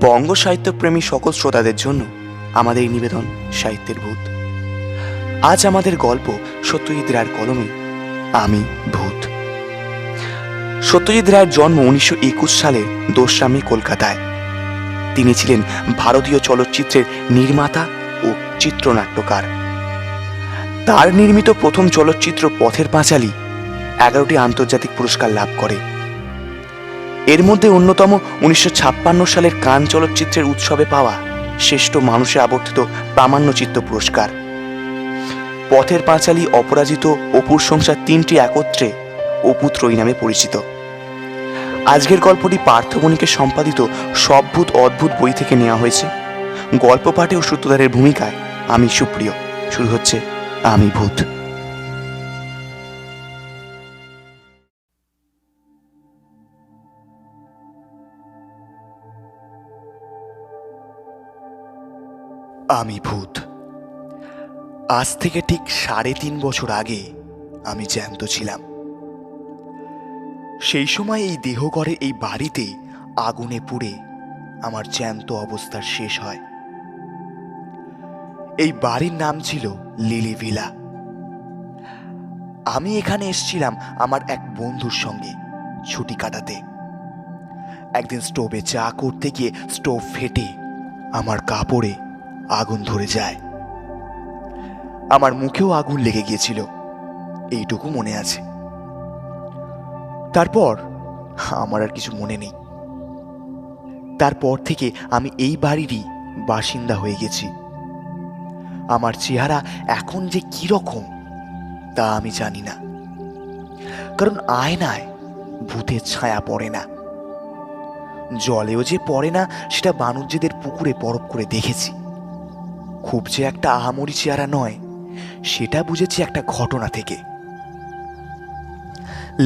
বঙ্গ সাহিত্যপ্রেমী সকল শ্রোতাদের জন্য আমাদের এই নিবেদন সাহিত্যের ভূত। আজ আমাদের গল্প সত্যজিৎ রায়ের কলমে আমি ভূত। সত্যজিৎ রায়ের জন্ম 1921 সালের 2 মে কলকাতায়। তিনি ছিলেন ভারতীয় চলচ্চিত্রের নির্মাতা ও চিত্রনাট্যকার। তার নির্মিত প্রথম চলচ্চিত্র পথের পাঁচালী 11টি আন্তর্জাতিক পুরস্কার লাভ করে। এর মধ্যে অন্যতম 1956 সালের কান চলচ্চিত্রের উৎসবে পাওয়া শ্রেষ্ঠ মানুষে আবর্তিত প্রামাণ্যচিত্র পুরস্কার। পথের পাঁচালী, অপরাজিত, অপুর সংসার 3টি একত্রে অপু ত্রয়ী নামে পরিচিত। আজকের গল্পটি পার্থ বণিকের সম্পাদিত সব ভূত অদ্ভুত বই থেকে নেওয়া হয়েছে। গল্প পাঠে ও সূত্রধারের ভূমিকায় আমি সুপ্রিয়। শুরু হচ্ছে আমি ভূত। আমি ভূত। আজ থেকে ঠিক 3.5 বছর আগে আমি জ্যান্ত ছিলাম। সেই সময় এই দেহঘরের এই বাড়িতে আগুনে পুড়ে আমার জ্যান্ত অবস্থার শেষ হয়। এই বাড়ির নাম ছিল লিলি ভিলা। আমি এখানে এসেছিলাম আমার এক বন্ধুর সঙ্গে ছুটি কাটাতে। একদিন স্টোভে চা করতে গিয়ে স্টোভ ফেটে আমার কাপড়ে আগুন ধরে যায়। আমার মুখেও আগুন লেগে গিয়েছিল, এইটুকু মনে আছে। তারপর আমার আর কিছু মনে নেই। তারপর থেকে আমি এই বাড়িরই বাসিন্দা হয়ে গেছি। আমার চেহারা এখন যে কি রকম তা আমি জানি না, কারণ আয়নায় ভূতের ছায়া পড়ে না, জলেও যে পড়ে না সেটা বাণুজ্যদের পুকুরে বরফ করে দেখেছি। খুব যে একটা আহামরি চেহারা নয় সেটা বুঝেছি একটা ঘটনা থেকে।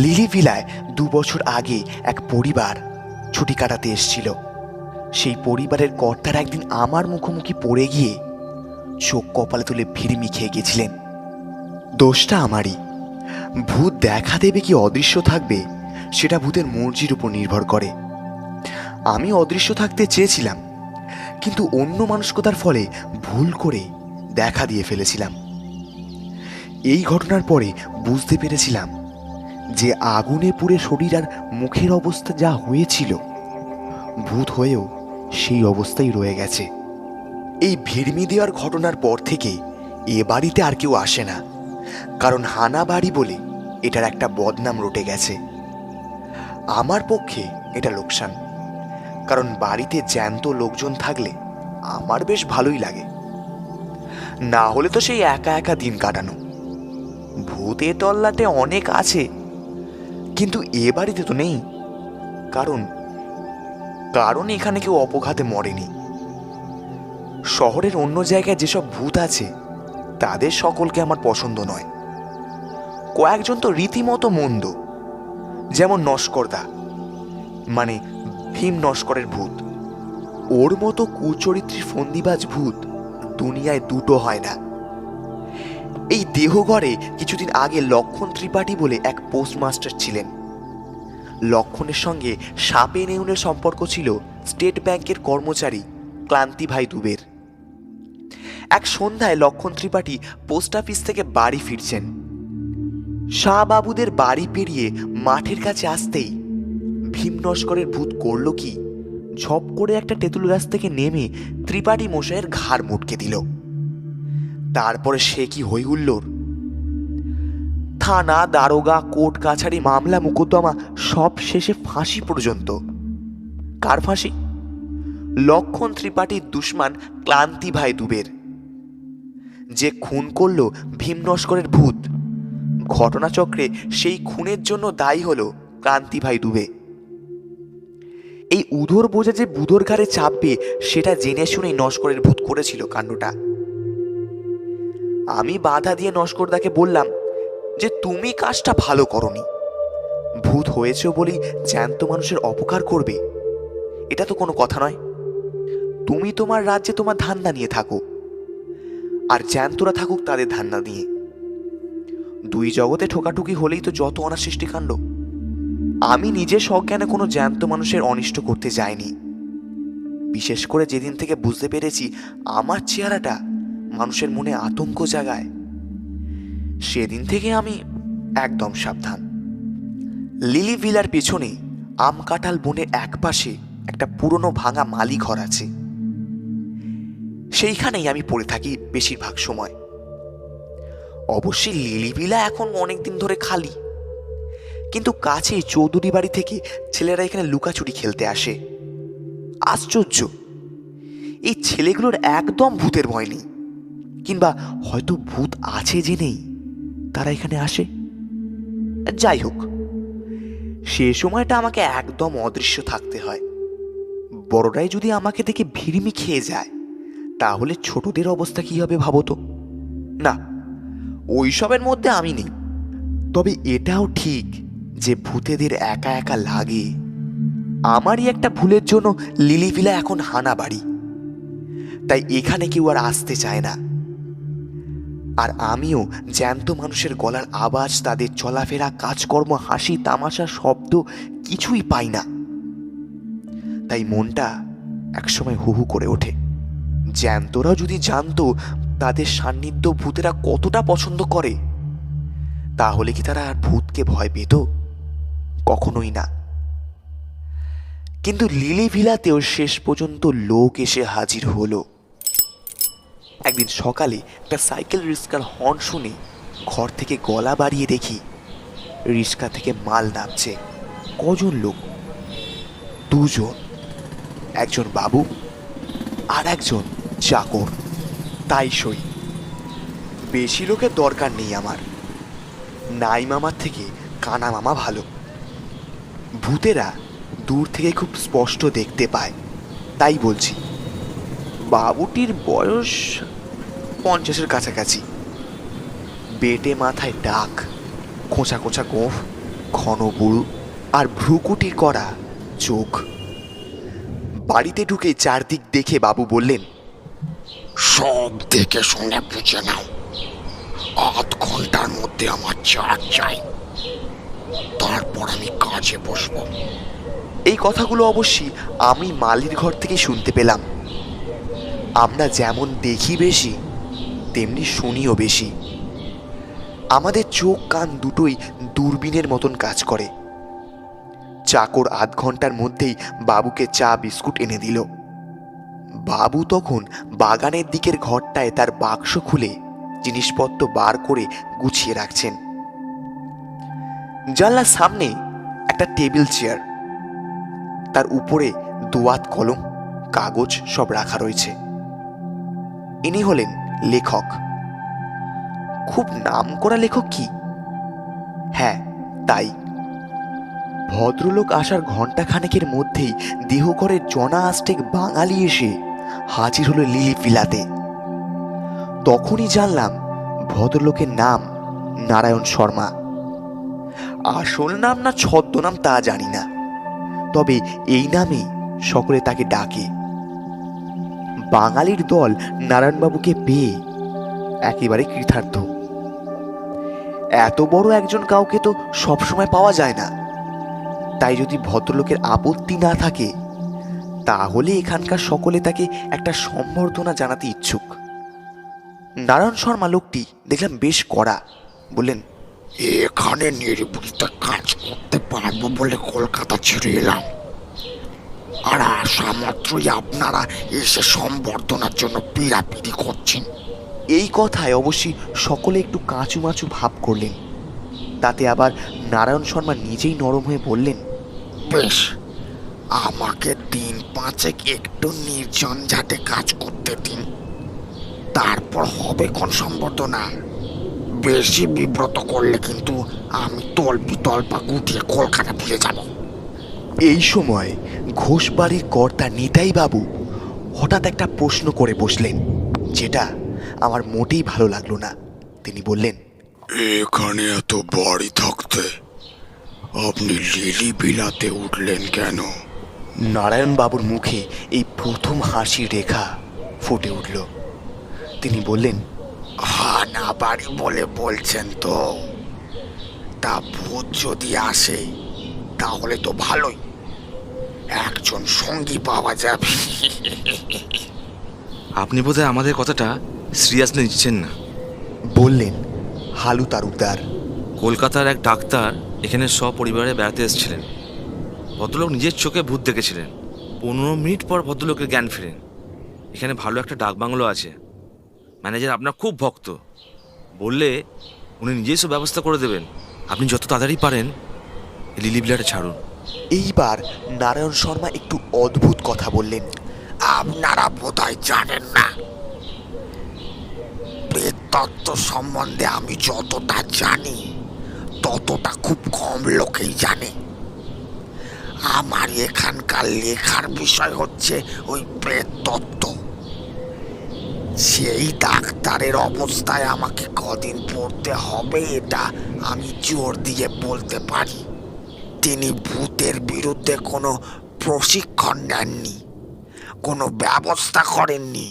লিলি ভিলায় 2 বছর আগে এক পরিবার ছুটি কাটাতে এসেছিল। সেই পরিবারের কর্তারা একদিন আমার মুখোমুখি পড়ে গিয়ে চোখ কপালে তুলে ভিড়মি খেয়ে গেছিলেন। দোষটা আমারই। ভূত দেখা দেবে কি অদৃশ্য থাকবে সেটা ভূতের মর্জির উপর নির্ভর করে। আমি অদৃশ্য থাকতে চেয়েছিলাম, কিন্তু অন্য মানসিকতার ফলে ভুল করে দেখা দিয়ে ফেলেছিলাম। এই ঘটনার পরে বুঝতে পেরেছিলাম যে আগুনে পুড়ে শরীর আর মুখের অবস্থা যা হয়েছিল, ভূত হয়েও সেই অবস্থায় রয়ে গেছে। এই ভিড়মি দেওয়ার ঘটনার পর থেকে এ বাড়িতে আর কেউ আসে না, কারণ হানা বাড়ি বলে এটার একটা বদনাম রটে গেছে। আমার পক্ষে এটা লোকসান, কারণ বাড়িতে জ্যান্ত লোকজন থাকলে আমার বেশ ভালোই লাগে। না হলে তো সেই একা একা দিন কাটানো। ভূতের তল্লাটে অনেক আছে, কিন্তু এ বাড়িতে তো নেই। কারণ এখানে কেউ অপঘাতে মরেনি। শহরের অন্য জায়গায় যেসব ভূত আছে তাদের সকলকে আমার পছন্দ নয়। কয়েকজন তো রীতিমতো মন্দ, যেমন নস্করদা, মানে ভীম নস্করের ভূত। ওর মতো কুচরিত্রী ফন্দিবাজ ভূত দুনিয়ায় দুটো হয় না। এই দেহঘরে কিছুদিন আগে লক্ষণ ত্রিপাঠী বলে এক পোস্টমাস্টার ছিলেন। লক্ষণের সঙ্গে সাপে নেউনের সম্পর্ক ছিল স্টেট ব্যাংকের কর্মচারী ক্লান্তি ভাই দুবের। এক সন্ধ্যায় লক্ষণ ত্রিপাঠী পোস্ট অফিস থেকে বাড়ি ফিরছেন। শাহবাবুদের বাড়ি পেরিয়ে মাঠের কাছে আসতেই ভীম নস্করের ভূত করল কি, ঝপ করে একটা তেঁতুল গাছ থেকে নেমে ত্রিপাঠী মশাইয়ের ঘাড় মুটকে দিল। তারপরে সে কি হই হুল্লোড়! থানা, দারোগা, কোর্ট কাছারি, মামলা মোকদ্দমা সব শেষে ফাঁসি পর্যন্ত। কার ফাঁসি? লক্ষণ ত্রিপাঠীর দুশমান ক্লান্তি ভাই দুবের, যে খুন করল ভীম নস্করের ভূত। ঘটনাচক্রে সেই খুনের জন্য দায়ী হলো ক্লান্তি ভাই দুবে। এই উদর বোঝা যে বুধর ঘাড়ে চাপবে সেটা জেনে শুনেই নস্করের ভূত করেছিল কাণ্ডটা। আমি বাধা দিয়ে নস্করদাকে বললাম যে তুমি কাজটা ভালো করনি। ভূত হয়েছে বলেই জ্যান্ত মানুষের অপকার করবে, এটা তো কোনো কথা নয়। তুমি তোমার রাজ্যে তোমার ধান্দা নিয়ে থাকো, আর জ্যান্তরা থাকুক তাদের ধান্দা নিয়ে। 2 জগতে ঠোকাঠুকি হলেই তো যত অনাসৃষ্টিকাণ্ড। আমি নিজে সজ্ঞানে কোনো জ্যান্ত মানুষের অনিষ্ট করতে যাইনি। বিশেষ করে যেদিন থেকে বুঝতে পেরেছি আমার চেহারাটা মানুষের মনে আতঙ্ক জাগায়, সেদিন থেকে আমি একদম সাবধান। লিলি ভিলার পেছনে আম কাঁঠাল বনের একপাশে একটা পুরনো ভাঙা মালি ঘর আছে। সেইখানেই আমি পড়ে থাকি বেশিরভাগ সময়। অবশ্যই লিলি ভিলা এখন অনেকদিন ধরে খালি, কিন্তু কাছে চৌধুরী বাড়ি থেকে ছেলেরা এখানে লুকাচুরি খেলতে আসে। আশ্চর্য, এই ছেলেগুলোর একদম ভূতের ভয় নেই, কিংবা হয়তো ভূত আছে জেনেই তারা এখানে আসে। যাই হোক, সে সময়টা আমাকে একদম অদৃশ্য থাকতে হয়। বড়রাই যদি আমাকে দেখে ভিড়মি খেয়ে যায়, তাহলে ছোটদের অবস্থা কি হবে ভাবো তো। না, ওইসবের মধ্যে আমি নেই। তবে এটাও ঠিক যে ভূতেদের একা একা লাগে। আমারই একটা ভুলের জন্য লিলি ভিলা এখন হানাবাড়ি, তাই এখানে কেউ আর আসতে চায় না। আর আমিও জ্যান্ত মানুষের গলার আওয়াজ, তাদের চলাফেরা, কাজকর্ম, হাসি তামাশা, শব্দ কিছুই পাই না। তাই মনটা একসময় হু হু করে ওঠে। জ্যান্তরা যদি জানতো তাদের সান্নিধ্য ভূতেরা কতটা পছন্দ করে, তাহলে কি তারা আর ভূতকে ভয় পেত? কখনোই না। কিন্তু লিলি ভিলাতেও শেষ পর্যন্ত লোক এসে হাজির হলো। একদিন সকালে একটা সাইকেল রিক্সার হর্ন শুনে ঘর থেকে গলা বাড়িয়ে দেখি রিক্সা থেকে মাল নামছে। কজন লোক? দুজন, একজন বাবু আর একজন চাকর। তাই সই, বেশি লোকের দরকার নেই আমার। নাই মামার থেকে কানা মামা ভালো। ভূতেরা দূর থেকে খুব স্পষ্ট দেখতে পায়, তাই বলছি। বাবুটির বয়স 50-এর কাছাকাছি। বেটে মাথায় ডাক, খোঁচা খোঁচা গোঁফ, ঘন বুড়ো আর ভ্রুকুটি করা চোখ। বাড়িতে ঢুকে চারদিক দেখে বাবু বললেন, সব দেখে শুনে বুঝে নাও, আধ ঘন্টার মধ্যে আমার চার চাই, তারপর আমি কাজে বসবো। এই কথাগুলো অবশ্যই আমি মালির ঘর থেকে শুনতে পেলাম। আমরা যেমন দেখি বেশি, তেমনি শুনিও বেশি। আমাদের চোখ কান দুটোই দূরবীনের মতন কাজ করে। চাকর আধ ঘন্টার মধ্যেই বাবুকে চা বিস্কুট এনে দিল। বাবু তখন বাগানের দিকের ঘরটায় তার বাক্স খুলে জিনিসপত্র বার করে গুছিয়ে রাখছেন। জানলার সামনে একটা টেবিল চেয়ার, তার উপরে দোয়াত কলম, কাগজ সব রাখা রয়েছে। ইনি হলেন লেখক। খুব নামকরা লেখক কি? হ্যাঁ, তাই। ভদ্রলোক আসার ঘন্টা খানেকের মধ্যেই দেহঘরের জনা আস্টেক বাঙালি এসে হাজির হলো লিলি ভিলাতে। তখনই জানলাম ভদ্রলোকের নাম নারায়ণ শর্মা। আসল নাম না ছদ্মনাম তা জানি না, তবে এই নামেই সকলে তাকে ডাকে। বাঙালির দল নারায়ণবাবুকে পেয়ে একেবারে কৃতার্থ। এত বড় একজন কাউকে তো সবসময় পাওয়া যায় না। তাই যদি ভদ্রলোকের আপত্তি না থাকে, তাহলে এখানকার সকলে তাকে একটা সম্বর্ধনা জানাতে ইচ্ছুক। নারায়ণ শর্মা লোকটি দেখলাম বেশ কড়া। বললেন, এখানে নির্ভুলতা কাজ করতে পারবো বলে কলকাতা ছেড়ে এলাম, আর আসা মাত্রই আপনারা এসে সম্বর্ধনার জন্য পিড়াপিড়ি করছেন। এই কথায় অবশ্যই সকলে একটু কাঁচুমাচু ভাব করলেন। তাতে আবার নারায়ণ শর্মা নিজেই নরম হয়ে বললেন, বেশ, আমাকে দিন পাঁচেক একটু নির্ঝঞ্ঝাটে কাজ করতে দিন, তারপর হবে কোন সম্বর্ধনা। বেশি বিব্রত করলে কিন্তু আমি তল্পা গুটিয়ে কলকাতা ফিরে যাব। এই সময় ঘোষ বাড়ির কর্তা নিতাই বাবু হঠাৎ একটা প্রশ্ন করে বসলেন, যেটা আমার মোটেই ভালো লাগলো না। তিনি বললেন, এখানে এত বাড়ি থাকতে আপনি লিলি বিলাতে উঠলেন কেন? নারায়ণ বাবুর মুখে এই প্রথম হাসির রেখা ফুটে উঠল। তিনি বললেন, হানা বাড়ি বলে বলছেন তো, তা ভূত যদি আসে তাহলে তো ভালোই, একজন সঙ্গী পাওয়া যাবে। আপনি বোধহয় আমাদের কথাটা সিরিয়াসলি নিচ্ছেন না। বললেন হালু তালুকদার। কলকাতার এক ডাক্তার এখানে সপরিবারে বেড়াতে এসেছিলেন। ভদ্রলোক নিজের চোখে ভূত দেখেছিলেন। 15 মিনিট পর ভদ্রলোকের জ্ঞান ফেরেন। এখানে ভালো একটা ডাকবাংলো আছে, ম্যানেজার আপনার খুব ভক্ত, বললে উনি নিজেই সব ব্যবস্থা করে দেবেন। আপনি যত তাড়াতাড়ি পারেন এই লিলি বিলাটা ছাড়ুন। এইবার নারায়ণ শর্মা একটু অদ্ভুত কথা বললেন। আপনারা বোধহয় জানেন না, প্রেততত্ত্ব সম্বন্ধে আমি যতটা জানি ততটা খুব কম লোকেই জানে। আমার এখানকার লেখার বিষয় হচ্ছে ওই প্রেততত্ত্ব। সেই ডাক্তারের অবস্থায় আমাকে কদিন পড়তে হবে এটা আমি জোর দিয়ে বলতে পারি। তিনি ভূতের বিরুদ্ধে কোনো প্রশিক্ষণ নেননি, কোনো ব্যবস্থা করেননি।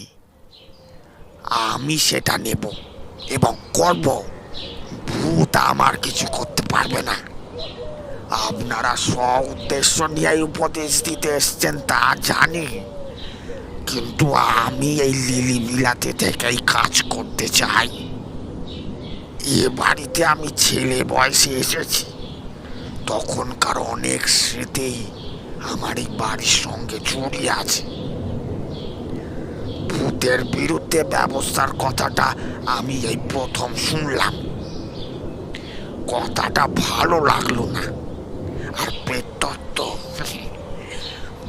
আমি সেটা নেব এবং করব। ভূত আমার কিছু করতে পারবে না। আপনারা সব উদ্দেশ্য নিয়ে উপদেশ দিতে এসছেন তা জানি, কিন্তু আমি এই লিলি বিলাতে থেকেই কাজ করতে চাই। এ বাড়িতে আমি ছেলে বয়সে এসেছি, তখনকার অনেক স্মৃতি আমার এই বাড়ির সঙ্গে জড়িয়ে আছে। ভূতের বিরুদ্ধে ব্যবস্থার কথাটা আমি এই প্রথম শুনলাম। কথাটা ভালো লাগলো না। আর প্রেততত্ত্ব,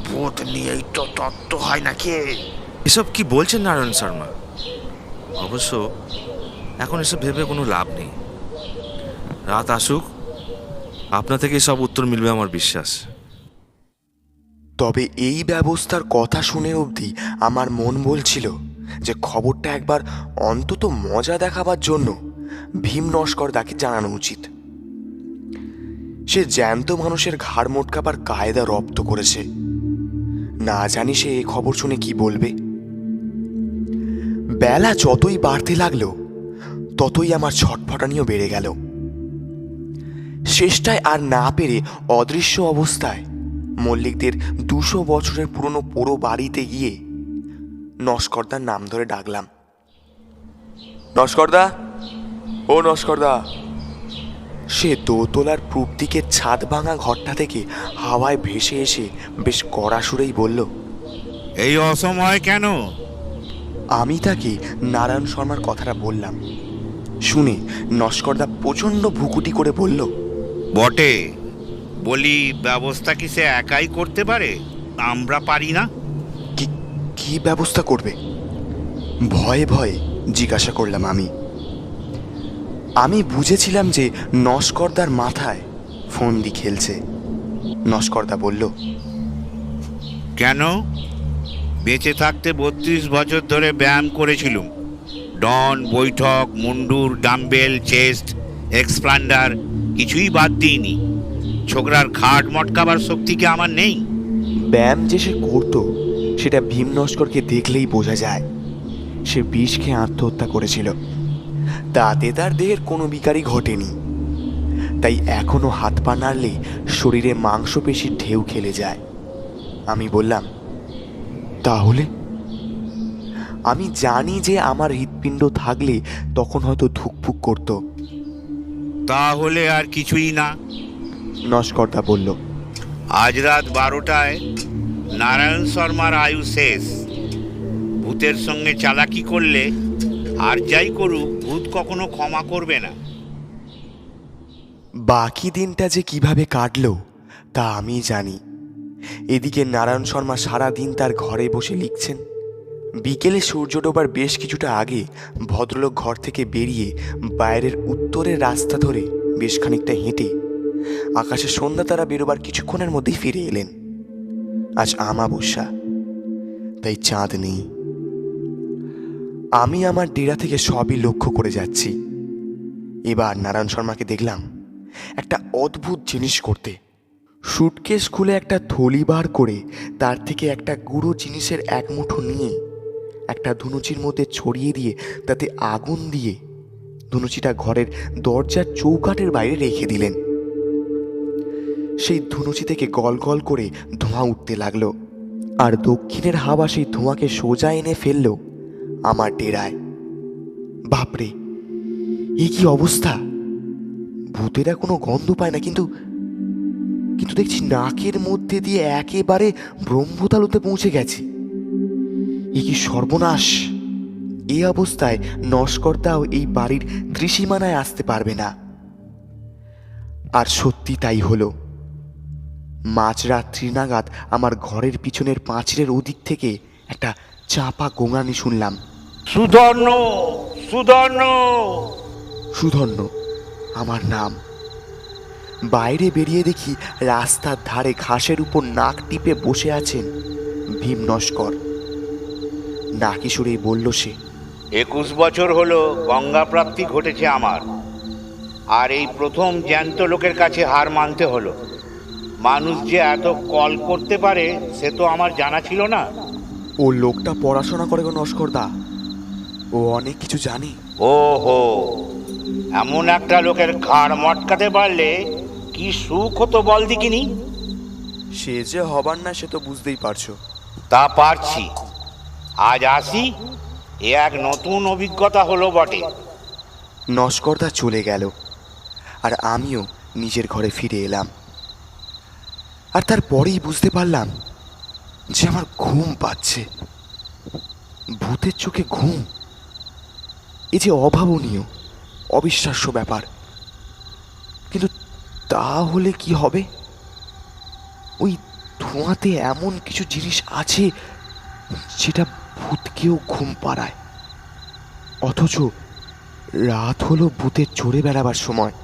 ভূত নিয়েই তো তত্ত্ব হয় নাকি? এসব কি বলছেন নারায়ণ শর্মা? অবশ্য এখন এসব ভেবে কোনো লাভ নেই। রাত আসুক, আপনা থেকে সব উত্তর মিলবে আমার বিশ্বাস। তবে এই ব্যবস্থার কথা শুনে অবধি আমার মন বলছিল যে খবরটা একবার অন্তত মজা দেখাবার জন্য ভীম নস্করদাকে জানানো উচিত। সে জ্যান্ত মানুষের ঘাড় মোটকাবার কায়দা রপ্ত করেছে। না জানি সে এই খবর শুনে কি বলবে। বেলা যতই বাড়তে লাগলো ততই আমার ছটফটানিও বেড়ে গেল। শেষটায় আর না পেরে অদৃশ্য অবস্থায় মল্লিকদের 200 বছরের পুরনো পোড়ো বাড়িতে গিয়ে নস্করদার নাম ধরে ডাকলাম। নস্করদা, ও নস্করদা। সে দোতলার পূব দিকের ছাদ ভাঙা ঘরটা থেকে হাওয়ায় ভেসে এসে বেশ কড়া সুরেই বলল, এই অসময় কেন? আমি তাকে নারায়ণ শর্মার কথাটা বললাম। শুনে নস্করদা প্রচণ্ড ভুকুটি করে বলল, বটে, বলি ব্যবস্থা কি সে একাই করতে পারে? আমরা পারি না? কি কি ব্যবস্থা করবে? ভয়ে ভয়ে জিজ্ঞাসা করলাম আমি। আমি বুঝেছিলাম যে নস্করদার মাথায় ফন্দি খেলছে। নস্করদা বলল, কেন? বেঁচে থাকতে 32 বছর ধরে ব্যায়াম করেছিলুম। ডন, বৈঠক, মুন্ডুর, ডাম্বেল, চেস্ট, এক্সপ্যান্ডার কিছুই বাদ দিইনি। ছোকরার ঘাট মটকাবার শক্তি কি আমার নেই? ব্যায়াম যে সে করত সেটা ভীম নস্করকে দেখলেই বোঝা যায়। সে বিষ খেয়ে আত্মহত্যা করেছিল। তাতে তার দেহের কোনো বিকারই ঘটেনি। তাই এখনো হাত পা নাড়লে শরীরে মাংসপেশির ঢেউ খেলে যায়। আমি বললাম, তাহলে? আমি জানি যে আমার হৃৎপিণ্ড থাকলে তখন হয়তো ধুকপুক করত। তাহলে আর কিছুই না। নস্করদা বলল, আজ রাত 12টায় নারায়ণ শর্মার আয়ু শেষ। ভূতের সঙ্গে চালাকি করলে আর যাই করুক ভূত কখনো ক্ষমা করবে না। বাকি দিনটা যে কিভাবে কাটলো তা আমি জানি। এদিকে নারায়ণ শর্মা সারা দিন তার ঘরে বসে লিখছেন। বিকেলে সূর্য ডোবার বেশ কিছুটা আগে ভদ্রলোক ঘর থেকে বেরিয়ে বাইরের উত্তরের রাস্তা ধরে বেশ খানিকটা হেঁটে আকাশে সন্ধ্যা তারা বেরোবার কিছুক্ষণের মধ্যেই ফিরে এলেন। আজ আমাবস্যা, তাই চাঁদ নেই। আমি আমার ডেরা থেকে সবই লক্ষ্য করে যাচ্ছি। এবার নারায়ণ শর্মাকে দেখলাম একটা অদ্ভুত জিনিস করতে। সুটকেস খুলে একটা থলি বার করে তার থেকে একটা গুঁড়ো জিনিসের এক মুঠো নিয়ে একটা ধুনুচির মধ্যে ছড়িয়ে দিয়ে তাতে আগুন দিয়ে ধুনুচিটা ঘরের দরজার চৌকাঠের বাইরে রেখে দিলেন। সেই ধুনুচি থেকে গল গল করে ধোঁয়া উঠতে লাগলো, আর দক্ষিণের হাওয়া সেই ধোঁয়াকে সোজা এনে ফেললো আমার ডেরায়। বাপরে, এ কি অবস্থা! ভূতেরা কোনো গন্ধ পায় না, কিন্তু কিন্তু দেখছি নাকের মধ্যে দিয়ে একেবারে ব্রহ্মতালুতে পৌঁছে গেছে। এ কি সর্বনাশ! এই অবস্থায় নস্করদাও এই বাড়ির ত্রিসীমানায় আসতে পারবে না। আর সত্যি তাই হলো। মাঝরাত্রি নাগাদ আমার ঘরের পিছনের পাঁচিলের ওদিক থেকে একটা চাপা গোঙানি শুনলাম। সুধর্ণ, সুধর্ণ। সুধন্য আমার নাম। বাইরে বেরিয়ে দেখি রাস্তার ধারে ঘাসের উপর নাক টিপে বসে আছেন ভীম নস্কর। নাকি সুরেই বলল সে, 21 বছর হলো গঙ্গা প্রাপ্তি ঘটেছে আমার, আর এই প্রথম জ্যান্ত লোকের কাছে হার মানতে হলো। মানুষ যে এত কল করতে পারে সে তো আমার জানা ছিল না। ও লোকটা পড়াশোনা করে গো নস্করদা, ও অনেক কিছু জানে। ওহো, এমন একটা লোকের ঘাড় মটকাতে পারলে কি সুখ হতো বল দিকিনি। সে যে হবার না সে তো বুঝতেই পারছো। তা পারছি। আজ আসি, এ এক নতুন অভিজ্ঞতা হলো বটে। নস্করদা চলে গেল, আর আমিও নিজের ঘরে ফিরে এলাম। আর তারপরেই বুঝতে পারলাম যে আমার ঘুম পাচ্ছে। ভূতের চোখে ঘুম, এ যে অভাবনীয়, অবিশ্বাস্য ব্যাপার। কিন্তু তাহলে কি হবে? ওই ধোঁয়াতে এমন কিছু জিনিস আছে যেটা ভূতকেও ঘুম পাড়ায়, অথচ রাত হলো ভূতের চড়ে বেড়াবার সময়।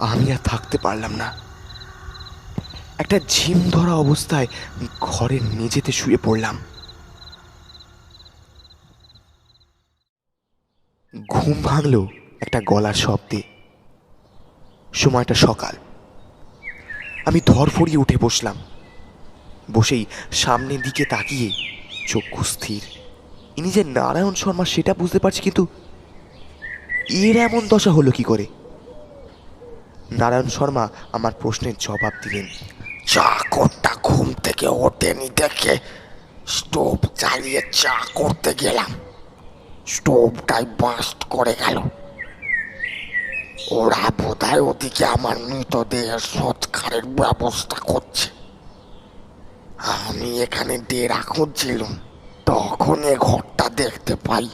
আমি আর থাকতে পারলাম না। একটা ঝিম ধরা অবস্থায় ঘরের মেঝেতে শুয়ে পড়লাম। ঘুম ভাঙল একটা গলার শব্দে। সময়টা সকাল। আমি ধরফড়িয়ে উঠে বসলাম। বসেই সামনের দিকে তাকিয়ে চক্ষু স্থির। ইনি যে নারায়ণ শর্মা সেটা বুঝতে পারছি, কিন্তু এর এমন দশা হলো কি করে? নারায়ণ শর্মা আমার প্রশ্নের জবাব দিলেন। চাকরটা ঘুম থেকে ওঠেনি দেখে স্টোভ জ্বালিয়ে চা করতে গেলাম, স্টোভটাই বাস্ট করে গেল। ওরা বোধহয় ওদিকে আমার মৃতদেহের সৎকারের ব্যবস্থা করছে। আমি এখানে ডেরা খুঁজছিলাম, তখন এ ঘরটা দেখতে পাই।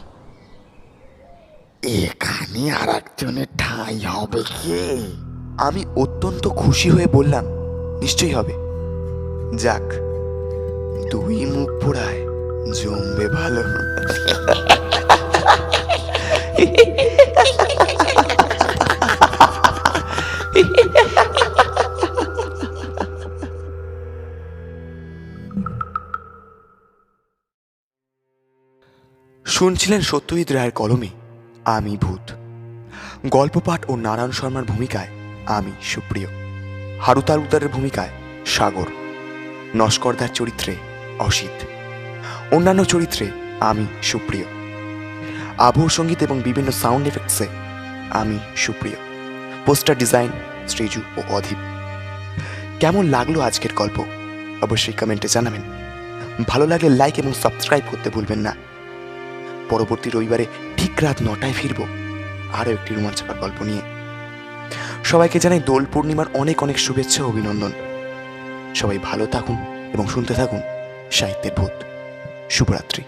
এখানে আর একজনের ঠাঁই হবে কি? আমি অত্যন্ত খুশি হয়ে বললাম, নিশ্চয়ই হবে। যাক, দুই মুখ পোড়ায় জমবে ভালো। শুনছিলেন সত্যজিৎ রায়ের কলমে আমি ভূত। গল্প পাঠ ও নারায়ণ শর্মার ভূমিকায় আমি সুপ্রিয়, হারু তালুকদারের ভূমিকায় সাগর, নস্করদার চরিত্রে অসিত, অন্যান্য চরিত্রে আমি সুপ্রিয়, আবহ সঙ্গীত এবং বিভিন্ন সাউন্ড এফেক্টসে আমি সুপ্রিয়, পোস্টার ডিজাইন শ্রীজু ও অধীপ। কেমন লাগলো আজকের গল্প অবশ্যই কমেন্টে জানাবেন। ভালো লাগলে লাইক এবং সাবস্ক্রাইব করতে ভুলবেন না। পরবর্তী রবিবারে ঠিক রাত 9টায় ফিরব আরও একটি রোমাঞ্চকর গল্প নিয়ে। সবাইকে জানাই দোল পূর্ণিমার অনেক অনেক শুভেচ্ছা ও অভিনন্দন। সবাই ভালো থাকুন এবং শুনতে থাকুন সাহিত্যের ভূত। শুভরাত্রি।